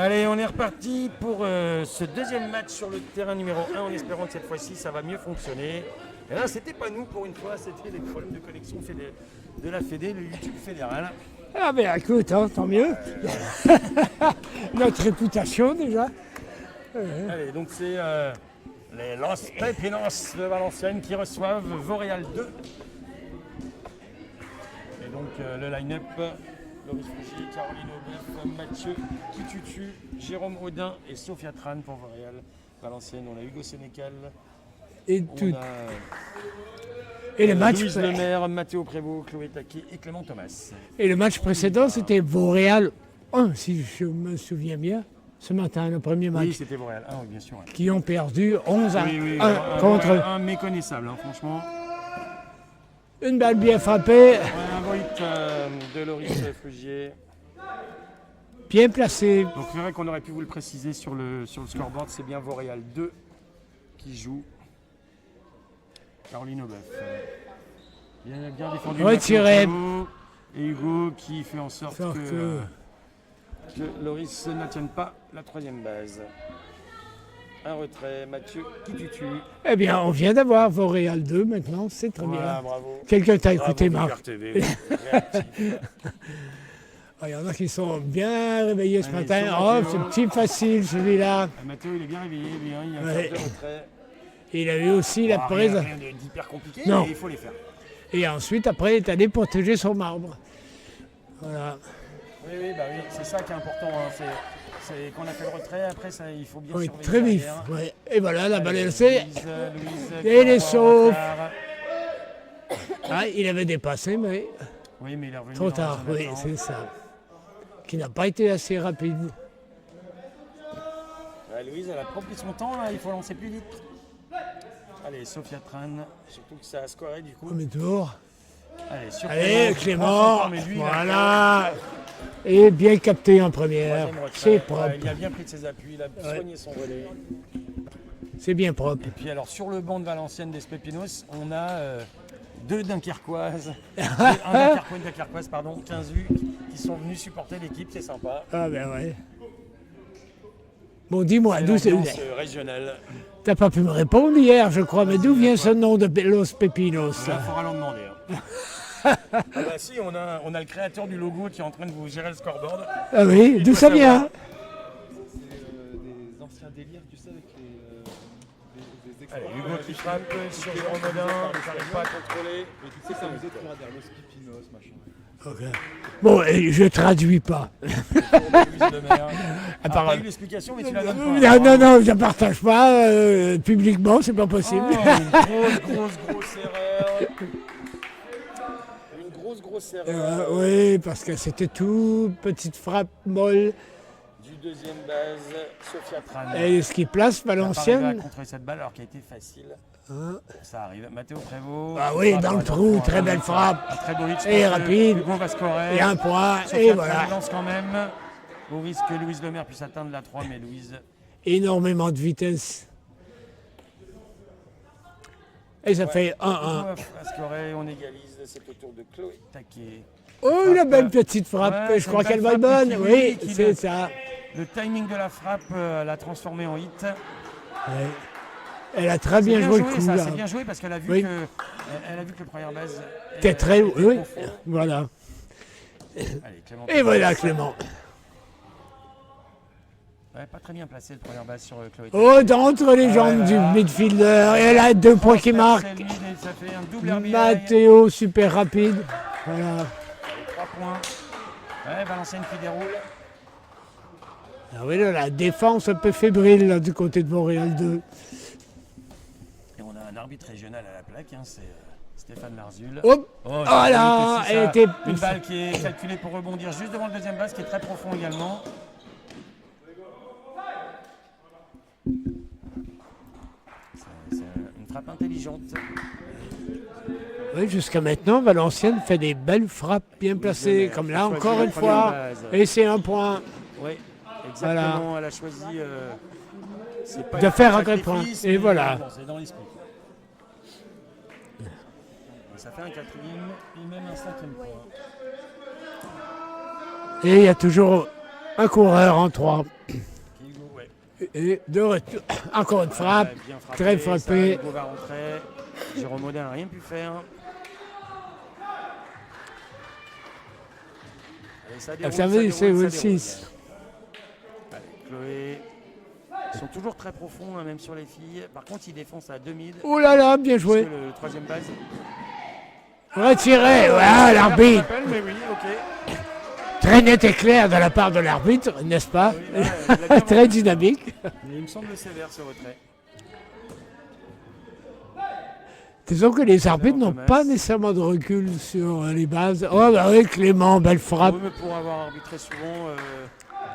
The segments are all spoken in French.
Allez, on est reparti pour ce deuxième match sur le terrain numéro 1 en espérant que cette fois-ci ça va mieux fonctionner. Et là, c'était pas nous pour une fois, c'était les problèmes de connexion de la Fédé, le YouTube fédéral. Ah ben écoute, hein, tant mieux. Notre réputation déjà. Allez, donc c'est les Los Pepinos de Valenciennes qui reçoivent Vauréal 2. Et donc le line-up, Loris Fougy, Caroline Aubeuf, Mathieu Kitutu, Jérôme Audin et Sophia Tran pour Vauréal. Valenciennes, on a Hugo Sénécal, Et, on tout. a Et le match, Louise Lemaire, Mathéo Prévost, Chloé Taquet et Clément Thomas. et le match précédent, c'était Vauréal 1, si je me souviens bien. Ce matin, le premier match. Oui, c'était Vauréal 1, oui, bien sûr. Ouais. Qui ont perdu 11 à Oui, 1 contre un méconnaissable, hein, franchement. une balle bien frappée, Ouais, un beau hit de Loris Fougier. bien placée. Donc c'est vrai qu'on aurait pu vous le préciser sur le scoreboard, c'est bien Vauréal 2 qui joue. Caroline Aubeuf. Bien défendu. Retiré. Mathieu et Hugo qui fait en sorte que Loris n'attienne pas la troisième base. Un retrait, Mathieu Kitutu. Eh bien, on vient d'avoir Vauréal 2 maintenant, c'est très Voilà, bien. bravo. Quelqu'un t'a écouté, Bravo, Marc. TV, réactif. Il y en a qui sont bien réveillés ce Allez, matin. sur Oh, Mathéo. c'est petit facile celui-là. Mathéo, il est bien réveillé, bien, il y a un Ouais. quart de retrait. Et il avait aussi la prise. Rien d'hyper compliqué, Non. mais il faut les faire. Et ensuite, après, il est allé protéger son marbre. Voilà. Oui, c'est ça qui est important. Hein. C'est qu'on a fait le retrait, après ça, il faut bien Oui, surveiller. très vif. derrière. Ouais. Et voilà, la balle Allez, est lancée. Louise, Et les qui sauve. envoie en retard. Ah, il avait dépassé, mais Oui, mais il est revenu trop dans tard. un Oui, instant. c'est ça. Qui n'a pas été assez rapide. Ouais, Louise, elle a pas pris son temps, là, il faut lancer plus vite. Allez, Sophia Tran, surtout que ça a scoré du coup. Premier tour. Allez, sur Allez, qui prend son Clément. temps, mais lui, il a Voilà. Et bien capté en le première. troisième retrait. C'est Ouais, propre. il a bien pris de ses appuis, il a soigné son relais. C'est bien propre. Et puis alors sur le banc de Valenciennes des Pépinos, on a deux Dunkerquoises, un Dunkerquois, une Dunkerquoise, pardon, 15 U, qui sont venus supporter l'équipe, c'est sympa. Ah ben ouais. Bon, dis-moi, C'est d'où c'est. l'ambiance régionale. T'as pas pu me répondre hier, je crois, mais d'où vient ce nom de Los Pepinos? Il faudra leur demander. Ah bah si, on a le créateur du logo qui est en train de vous gérer le scoreboard. Ah oui, Il d'où doit ça vient? Des anciens délires, tu sais, avec des Allez, Hugo qui frappe sur Jérôme Audin, il n'arrive pas à contrôler. Mais tu sais que ça vous êtes derrière Los Pipinos, machin. Ok. Bon, je traduis pas. Louise Lemaire. Ah, part- pas eu l'explication, mais tu la donnes pas. Non, je ne partage pas publiquement, c'est pas possible. Oh, une grosse erreur. Une grosse erreur Oui, parce que c'était tout, petite frappe molle. du deuxième base, Sophia Tran. Et ce qui place Elle a Valenciennes. contrôler cette balle alors qu'elle a été facile. Hein. Ça arrive. Mathéo Prévost. Ah oui, frappe, dans le voilà, trou, pour très un belle frappe. Un très beau hit. je Et pense que rapide. Hugo va scorer. Et un point, Sophia et Tran voilà. lance quand même. Au risque que Louise Lemaire puisse atteindre la 3, mais Louise. Énormément de vitesse. Et ça fait 1-1. Hugo va scorer, on égalise. C'est au tour de Chloé Taquet. Oh, la belle petite frappe, Ouais, je crois c'est une qu'elle va être belle bonne. frappe Oui, qui c'est le- ça. Le timing de la frappe l'a transformé en hit. Ouais. Elle a très C'est bien joué le coup ça, là. c'est bien joué parce qu'elle a vu Oui. que elle a vu que le première base T'es très haut, était oui. profond. Voilà. Allez, Clément. Et voilà Clément. Ouais, pas très bien placé le première base sur Chloé. Oh, d'entre les jambes du voilà. midfielder. Et elle a 2 points qui marquent. C'est lui, ça fait un double RBI. Mathéo, super rapide. Voilà. 3 points. Ouais, Valenciennes qui déroule. Ah oui, là, la défense un peu fébrile là, du côté de Montréal 2. Et on a un arbitre régional à la plaque, hein, c'est Stéphane Larzul. Hop, Oh, voilà, c'est elle ça. était- Une balle qui est calculée pour rebondir juste devant le deuxième base, qui est très profond également. C'est une frappe intelligente. Oui, jusqu'à maintenant, Valenciennes fait des belles frappes bien placées, Lemaire, comme qui là a choisi encore la une première fois. base. Et c'est un point. Oui, exactement. Elle a choisi c'est pas De une faire un sacrifice, point. Et mais voilà. bon, c'est dans l'esprit. Et ça fait un quatrième et même un cinquième point. Et il y a toujours Un coureur en 3. Hugo, ouais. Et de retour. Encore une frappe. Bien Très ça, frappé. Hugo va rentrer. Jérôme Audin n'a rien pu faire. Allez, ça déroule, Ça veut, c'est déroule, le ça déroule. 6. Allez, Chloé. Ils sont toujours très profonds, hein, même sur les filles. Par contre, ils défoncent à 2000. Oh là là, bien Parce joué. que le troisième base. Retiré, voilà l'arbitre. Mais oui, ok. Très net et clair de la part de l'arbitre, n'est-ce pas? Oui, là, il a bien Très vendu. dynamique. Mais il me semble sévère ce retrait. Disons que les arbitres n'ont Thomas. pas nécessairement de recul sur les bases. Oh bah oui, Clément, belle frappe. Oui, mais pour avoir arbitré souvent,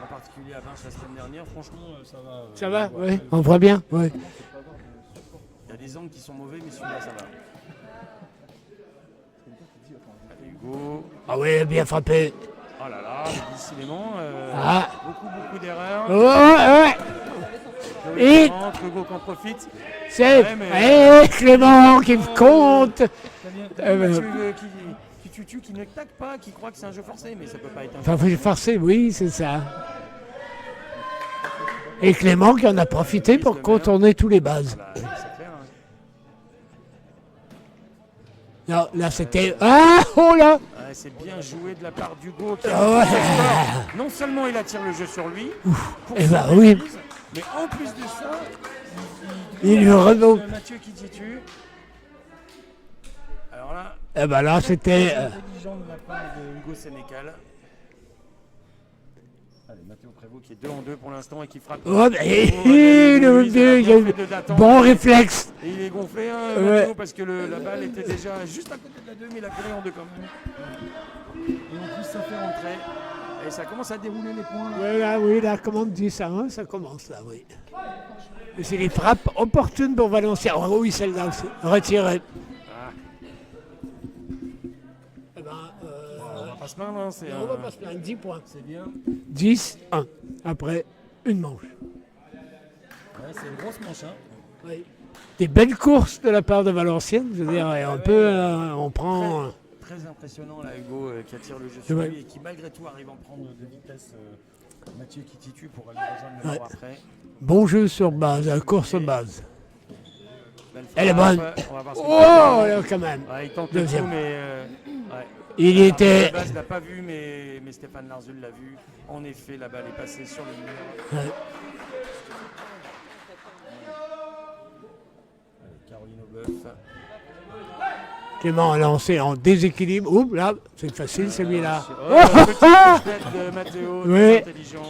en particulier à Vinci la semaine dernière, franchement, ça va. Ça va, ouais. oui, on voit bien. Ouais. Il y a des angles qui sont mauvais, mais celui-là, ça va. Allez, Hugo. Ah oui, bien frappé. Oh là là, décidément, Ah. beaucoup d'erreurs. Oh, ouais. Chloé Et- qui rentre, Hugo qui en profite. C'est Ouais, mais- Clément qui compte. T'as vu Euh, Mathieu qui tutu, qui ne taque pas, qui croit que c'est un jeu forcé, mais ça peut pas être un jeu Enfin, forcé. forcé, oui, c'est ça. Et Clément qui en a profité pour contourner tous les bases. Bah, c'est clair. Hein. Non, là c'était... Ah, oh là. Ouais, c'est bien joué de la part d'Hugo qui Ah ouais. non seulement il attire le jeu sur lui, pour Eh son ben oui. maîtrise, mais en plus de ça, Il lui remonte. Mathieu qui titue. Alors là, Eh ben là, c'était... très intelligent de la part de Hugo Sénécal. Allez, Mathieu Prévost qui est 2 en 2 pour l'instant et qui frappe. Oh, et Oh, le Louise, elle a il y bien a eu fait d'attendre. bon réflexe. Et il est gonflé, hein, Ouais. Mathieu, parce que la balle était déjà juste à côté de la 2, mais il a couru en 2 quand même. Et en plus, ça fait rentrer. Et ça commence à dérouler les points. Là. Voilà, oui, la commande 10 à 1, ça commence là, oui. Et c'est les frappes opportunes pour Valenciennes. Oh oui, celle-là aussi. Retirée. Ah, Eh ben, on va pas se plaindre, hein, c'est on va pas se plaindre, 10 points. c'est bien. 10, 1. Après, une manche. Ouais, c'est une grosse manche. Hein. Oui. Des belles courses de la part de Valenciennes. Je veux dire, on prend... Très impressionnant là, Hugo qui attire le jeu C'est sur vrai. lui et qui malgré tout arrive à en prendre de vitesse. Mathieu qui titue pour aller rejoindre le Ouais. mort après. Bon jeu sur base, course base. Belle Elle est frappe, bonne. On va voir ce Oh, qu'il là, quand même. fait. Ouais, il tente Deuxième. le coup, mais ouais. Il Alors, était... de base, l'a pas vu, mais Stéphane Larzul l'a vu. En effet, la balle est passée sur le mur. Ouais. Allez, Caroline Aubeuf. Clément a lancé en déséquilibre. Oups, là, c'est facile celui-là. Oh, petite tête de Mathéo, Oui. très intelligent.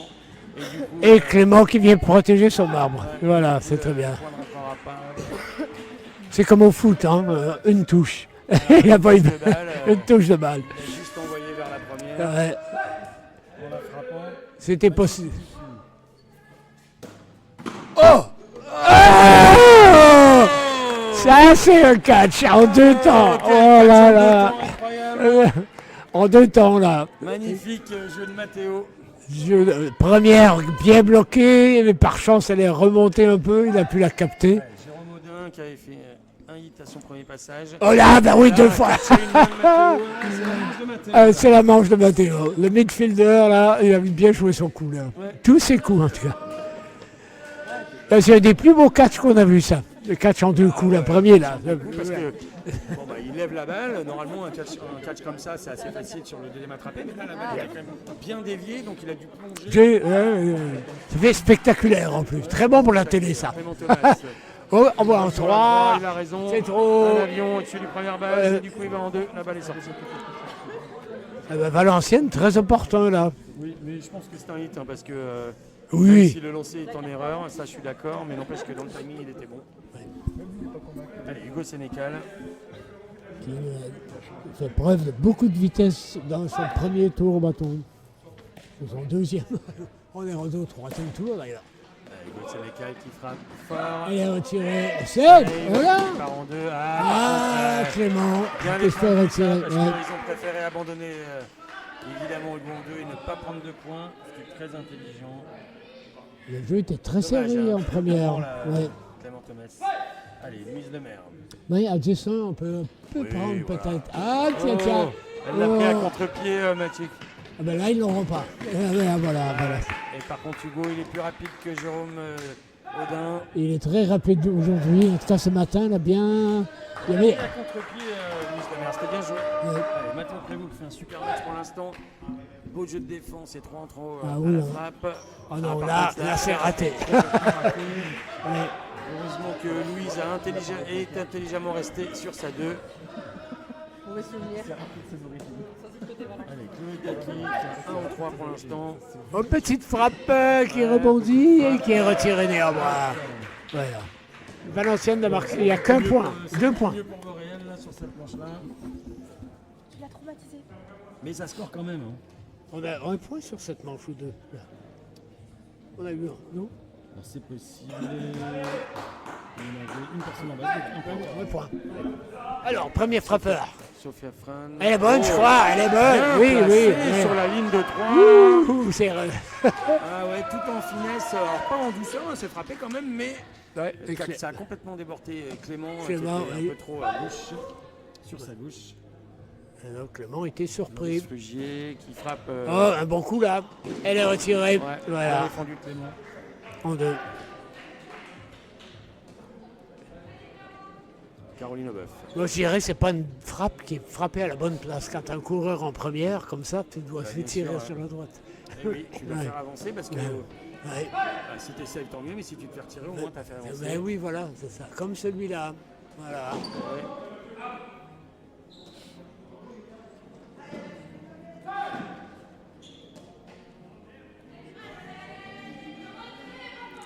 Et du coup, Et Clément qui vient protéger son marbre. ouais, Voilà, du coup, c'est très le bien. point ne rentrera pas. C'est comme au foot, hein, une touche. Il n'y a pas eu touche de balle, une touche de balle. Il a juste envoyé vers la première Ouais, en la frappant. c'était possible. Oh! Oh! Ça, c'est un catch en 2 temps. Oh là là. En 2 temps, là. Magnifique jeu de Mathéo. Première bien bloquée, mais par chance, elle est remontée un peu. Il a pu la capter. Ouais, Jérôme Audin qui avait fait un hit à son premier passage. Oh là, bah oui, Là, 2 fois. c'est une balle Mathéo. C'est la manche de Mathéo. C'est la manche de Mathéo. Le midfielder, là, il a bien joué son coup, là. Ouais. Tous ses coups, en tout cas. Là, c'est un des plus beaux catchs qu'on a vu, ça. Le catch en 2 coups, le premier, là. Parce que bon, bah, il lève la balle. Normalement, un catch comme ça, c'est assez facile sur le deuxième attrapé. Mais là, la balle était quand même bien déviée, donc il a dû plonger. Ça fait spectaculaire, en plus. Très bon pour la télé, ça. Clément Thomas. Oh, on voit en 3. Il a raison. C'est trop. Un avion au-dessus du première base. Et du coup, il va en 2. La balle est sortie. Valenciennes, très important, là. Oui, mais je pense que c'est un hit hein, parce que même Oui. si le lancer est en erreur, ça je suis d'accord, mais n'empêche que dans le timing il était bon. Allez, Hugo Sénécal. Qui fait preuve de beaucoup de vitesse dans son premier tour au bâton. Son deuxième. On est rendu au troisième tour, d'ailleurs. Hugo Sénécal qui frappe fort. Elle est retirée. C'est Et voilà. il part en 2. Ah, Clément. bien Qui les se fait frappes retirer. parce Ouais. qu'ils ont préféré abandonner évidemment Hugo en 2 et ne pas prendre de points. C'était très intelligent. Le jeu était très Dommage, serré hein, en première. Ouais. Clément Thomas. Allez, mise de mer. Oui, adjacent, on peut Oui, prendre voilà. peut-être. Ah, tiens, tiens. Elle l'a pris à Oh. contre-pied, Mathieu. Ah ben là, ils n'auront pas. Voilà. Et par contre, Hugo, il est plus rapide que Jérôme Audin. Il est très rapide aujourd'hui. En tout cas, ce matin, il a bien. Il y avait. à contre-pied, Louis Gamère, c'était bien joué. Ouais. Allez, Mathieu Prévost qui fait un super match pour l'instant. Beau jeu de défense et 3 en 3 Ah à oui, la hein. frappe. Ah non, par là, contre, c'est raté. complètement raté. Ouais. Heureusement que Louise est intelligemment restée sur sa 2. Mauvais souvenir. Allez, Chloé Taki qui a 1 en 3 pour l'instant. Une petite frappe qui rebondit et qui est retirée néanmoins. Voilà. Valenciennes n'a marqué. Il n'y a qu'un point. 2 points. Mieux pour Vauréal là, sur cette planche-là. Tu l'as traumatisé. Mais ça score quand même. Hein. On a un point sur cette manche ou 2. Là. On a eu un, non? Alors, c'est possible. On avait une personne en bas, donc un point. Un point. Alors, premier frappeur. Sophia Fran. Elle est bonne, je crois. Elle est bonne. Bien placée Oui. sur la ligne de 3. Ouh, c'est vrai. Ah ouais, tout en finesse. Alors, pas en douceur, elle s'est frappée quand même, mais ça a complètement débordé Clément, qui était Clément, un oui. peu trop à gauche, sur sa gauche. Et donc, Clément était surpris. Frugier qui frappe. Oh, un bon coup là. Elle est retirée. Ouais, elle a Voilà. défendu Clément. En 2. Caroline Aubeuf. Moi, je dirais que c'est pas une frappe qui est frappée à la bonne place. Quand tu as un coureur en première, comme ça, tu dois Bah, se bien tirer sûr, sur la droite. Et oui, tu dois Ouais. faire avancer parce que Ouais. si tu essaies, tant mieux, mais si tu te fais retirer, au moins tu as fait avancer. Ben oui, voilà, c'est ça. Comme celui-là. Voilà. Ouais.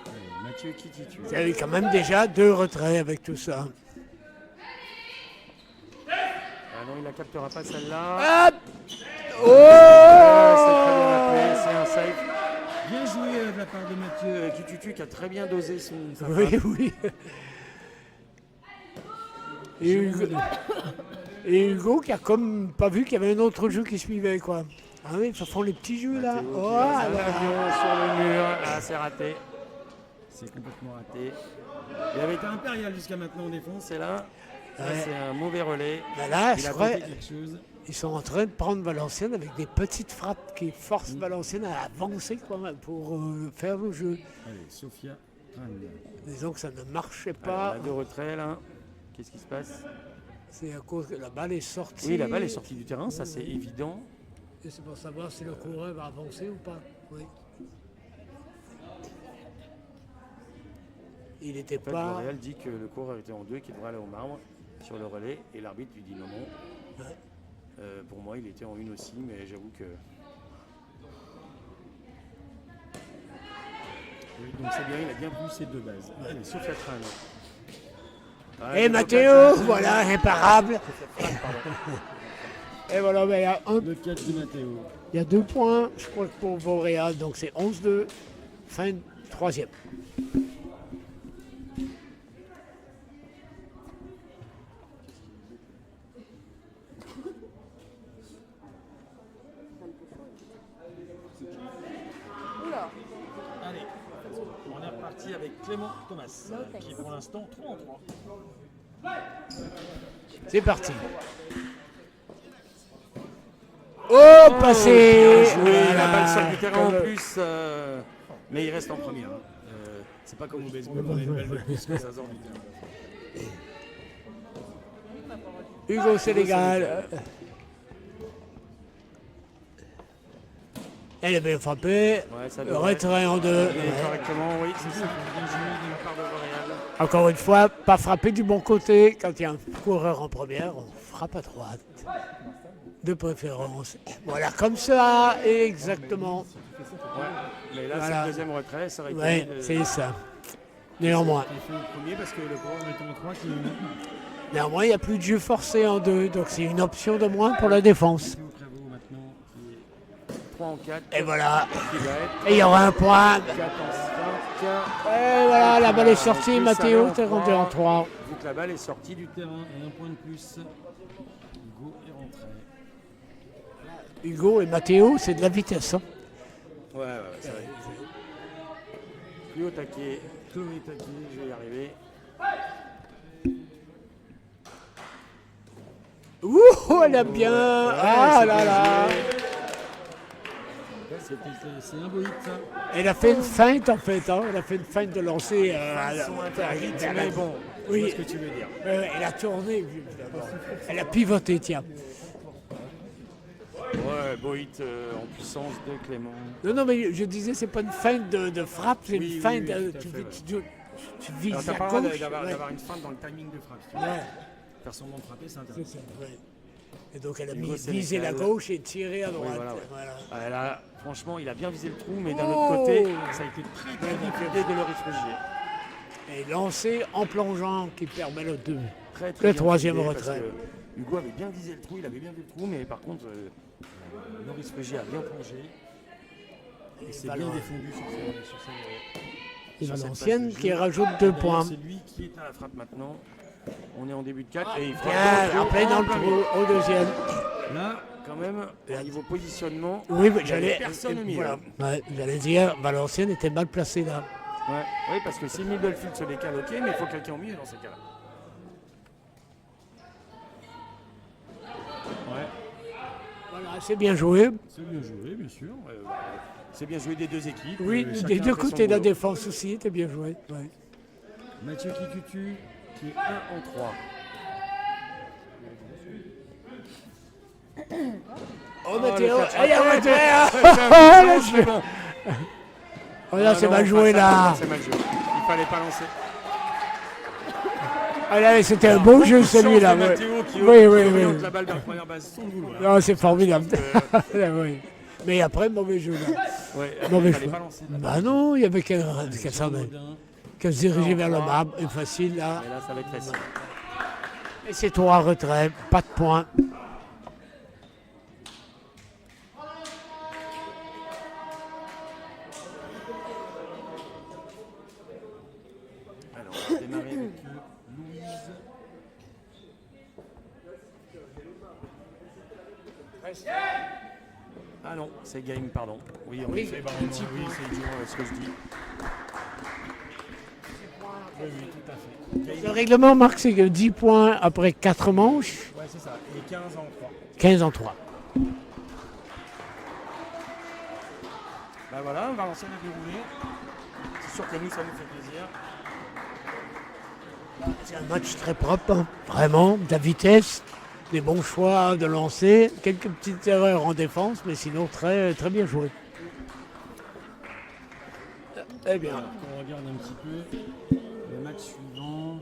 Allez, Mathieu qui titule. Il y a eu quand même déjà 2 retraits avec tout ça. Ah non, il la captera pas celle-là. Hop C'est très bien appelé, c'est un safe. Bien joué de la part de Mathieu Kitutu qui a très bien dosé sa Oui, frappe. oui. Et Hugo qui a comme pas vu qu'il y avait un autre jeu qui suivait, quoi. Ah oui, ils font les petits jeux là. Mathéo qui Oh, lance un là. avion sur le mur. Là, c'est raté. C'est complètement raté. Il avait été impérial jusqu'à maintenant en défense, et là, ça, Ouais. c'est un mauvais relais. Ben là, Il je a crois, tenté quelque chose. ils sont en train de prendre Valenciennes avec des petites frappes qui forcent Valenciennes à avancer quoi, pour faire le jeu. Allez, Sophia. Disons que ça ne marchait On pas. a 2 retraits là. Qu'est-ce qui se passe? C'est à cause que la balle est sortie. Oui, la balle est sortie du terrain, ça c'est évident. Et c'est pour savoir si le coureur va avancer ou pas. Oui. Il n'était En fait, pas. L'Oréal dit que le coureur était en 2 et qu'il devrait aller au marbre sur le relais. Et l'arbitre lui dit non, non. Ouais. Pour moi, il était en 1 aussi, mais j'avoue que. Oui, donc c'est bien, il a bien vu ses 2 bases. Allez, Sophia Tran. Et Mathéo, voilà, imparable. Et voilà, ben, Le catch de Mathéo. il y a 2 points, je crois, pour Vauréal, donc c'est 11-2, fin de 3e. Oula. Allez, on est reparti avec Clément Thomas, qui est pour l'instant 3 en 3. C'est parti. Oh, passé. Bien joué, la Voilà. balle sort du terrain en Comme- plus, mais il reste en première. Hein. C'est pas comme au baseball, on a une balle de plus que ça sort du terrain. Hugo Sénégal. Elle est bien frappée. Ouais, ça devrait Retrait en 2. aller correctement, oui, c'est ça. Bien joué de la part de Vauréal. Encore une fois, pas frappé du bon côté. Quand il y a un coureur en première, on frappe à droite. De préférence. Voilà, comme ça, exactement. Ouais, mais là, Voilà. c'est le deuxième retrait, ça aurait été Oui, mieux de- c'est ça. Néanmoins. Il fait le premier parce que le coureur était en 3 qui Néanmoins, il n'y a plus de jeu forcé en 2, donc c'est une option de moins pour la défense. Mathéo Prévost maintenant, qui est 3 en 4. Et voilà. Qui va être Et il y aura un point. 4 en 5. Et voilà, la balle est sortie. Plus, Mathéo, ça t'es va en rendu en 3. Vu que la balle est sortie du terrain et un point de plus, Hugo est rentré. Hugo et Mathéo, c'est de la vitesse. Hein. Ouais, c'est vrai. Plus au taquet, Chloé taquet, je vais y arriver. Ouh, elle a bien. Ah c'est là bien là. joué. C'est un beau hit, ça. Elle a fait une feinte en fait, hein. Elle a fait une feinte de lancer. Ils sont interrythmes, mais bon, je Oui. vois ce que tu veux dire. Elle a tourné. Elle a pivoté, tiens. Ouais, beau hit en puissance de Clément. Non, mais je disais, c'est pas une feinte de frappe, c'est Oui, une feinte. oui, tout à Tu fait, ouais. tu vises Alors, t'as à pas le droit gauche. d'avoir Ouais. une feinte dans le timing de frappe. Si tu veux. Ouais, Faire semblant de frapper, c'est c'est intéressant. ça, ouais. Et donc elle a Hugo visé la Sénécal. gauche et tiré à Oui, droite. voilà, ouais. Voilà. Ah, là, franchement, il a bien visé le trou, mais d'un Oh. autre côté, ça a été très difficile de le réfugier. Et lancé en plongeant qui permet le 2. Très, Le bien troisième filé, retrait. parce que Hugo avait bien visé le trou, il avait bien vu le trou, mais par contre, Loris Frugier a bien plongé. Et c'est bien Valence- défendu Et sur cette Valenciennes passe de qui jeu. rajoute Et 2 d'ailleurs, points. C'est lui qui est à la frappe maintenant. On est en début de 4 et il frappe Bien, en plein dans le plein milieu. trou, au deuxième. Là, quand même, au niveau positionnement, Oui, mais il y avait j'allais. personne au milieu. Voilà. Ouais, j'allais dire, Valenciennes était mal placée là. Ouais. Oui, parce que si Middlefield se décale, ok, mais il faut quelqu'un au milieu dans ces cas-là. Ouais, Voilà, c'est bien joué. c'est bien joué, bien sûr. C'est bien joué des deux équipes. Oui, Chacun des a deux fait son côtés de la boulot. défense aussi, était bien joué. Ouais. Mathieu Kikutu qui est 1 en 3. Oh, Mathéo, le catch. allez, Ah, Mathéo. ouais, Oh là, c'est mal joué là. C'est mal joué. Il fallait pas lancer. Ah là, c'était un beau jeu celui-là. Ouais. Mathéo qui Oui, oui, oriente oui. la balle vers la première base sans le vouloir. Non, c'est formidable. Oui. Mais après, mauvais jeu là. Ouais, Mauvais il fallait choix. pas lancer. Bah non, il y avait qu'à se diriger vers le Non, marbre. Et facile là. Mais là, ça va être facile. Et c'est 3 retraits, pas de points. Alors, on va démarrer avec Louise. Ah non, c'est game, pardon. Oui, on Oui, fait un petit oui, c'est dur ce que je dis. Oui, oui, tout à fait. Le règlement marque c'est que 10 points après 4 manches, Ouais, c'est ça. Et 15 en 3. 15 en 3. Bah voilà, on va lancer le déroulé. C'est sûr que nous, ça nous fait plaisir. C'est un match très propre, hein. Vraiment, de la vitesse, des bons choix de lancer, quelques petites erreurs en défense, mais sinon très, très bien joué. Eh bien, On regarde un petit peu le match suivant.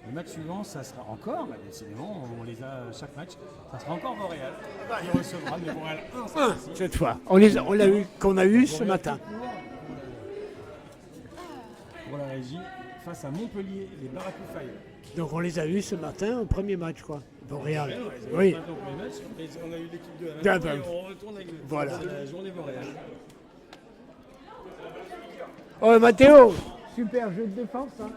Le match suivant, ça sera encore, bah, décidément, on les a chaque match, ça sera encore Montréal. Il recevra le Montréal 1 cette fois-ci. cette fois, on l'a eu, qu'on a eu ce matin. Pour la régie, face à Montpellier, les Barracuda Fire. Donc on les a eu ce matin au premier match, quoi. Montréal. Oui. On a eu l'équipe de Ah, la bah, et on retourne avec voilà. la journée Montréal. Oh Mathéo, super jeu de défense, hein.